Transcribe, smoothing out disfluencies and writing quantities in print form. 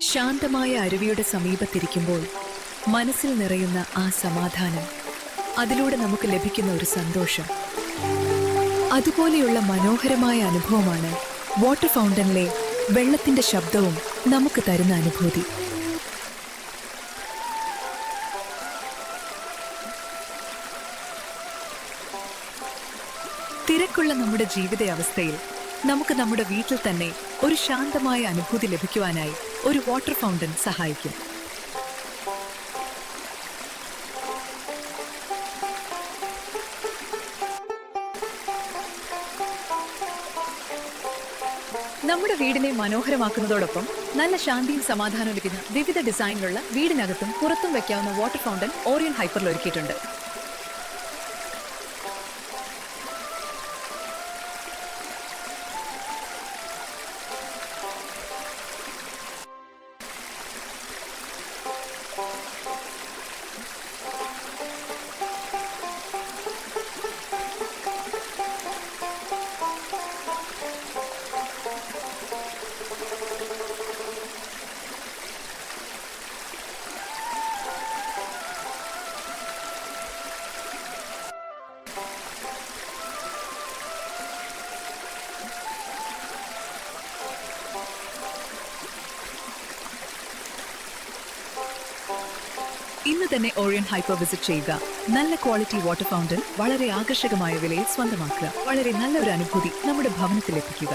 ശാന്തമായ അരുവിയുടെ സമീപത്തിരിക്കുമ്പോൾ മനസ്സിൽ നിറയുന്ന ആ സമാധാനം, അതിലൂടെ നമുക്ക് ലഭിക്കുന്ന ഒരു സന്തോഷം, അതുപോലെയുള്ള മനോഹരമായ അനുഭവമാണ് വാട്ടർ ഫൗണ്ടനിലെ വെള്ളത്തിന്റെ ശബ്ദവും നമുക്ക് തരുന്ന അനുഭൂതി. തിരക്കുള്ള നമ്മുടെ ജീവിതാവസ്ഥയിൽ നമുക്ക് നമ്മുടെ വീട്ടിൽ തന്നെ ഒരു ശാന്തമായ അനുഭൂതി ലഭിക്കുവാനായി ഒരു വാട്ടർ ഫൗണ്ടൻ സഹായിക്കും. നമ്മുടെ വീടിനെ മനോഹരമാക്കുന്നതോടൊപ്പം നല്ല ശാന്തിയും സമാധാനവും ലഭിക്കുന്ന വിവിധ ഡിസൈനിലുള്ള വീടിനകത്തും പുറത്തും വെക്കാവുന്ന വാട്ടർ ഫൗണ്ടൻ ഓറിയൻ ഹൈപ്പറിൽ ഒരുക്കിയിട്ടുണ്ട്. ഇന്ന് തന്നെ ഓറിയൻ ഹൈപ്പർ വിസിറ്റ് ചെയ്യുക. നല്ല ക്വാളിറ്റി വാട്ടർ ഫൗണ്ടൻ വളരെ ആകർഷകമായ വിലയിൽ സ്വന്തമാക്കുക. വളരെ നല്ല ഒരു അനുഭൂതി നമ്മുടെ ഭവനത്തിൽ എത്തിക്കുക.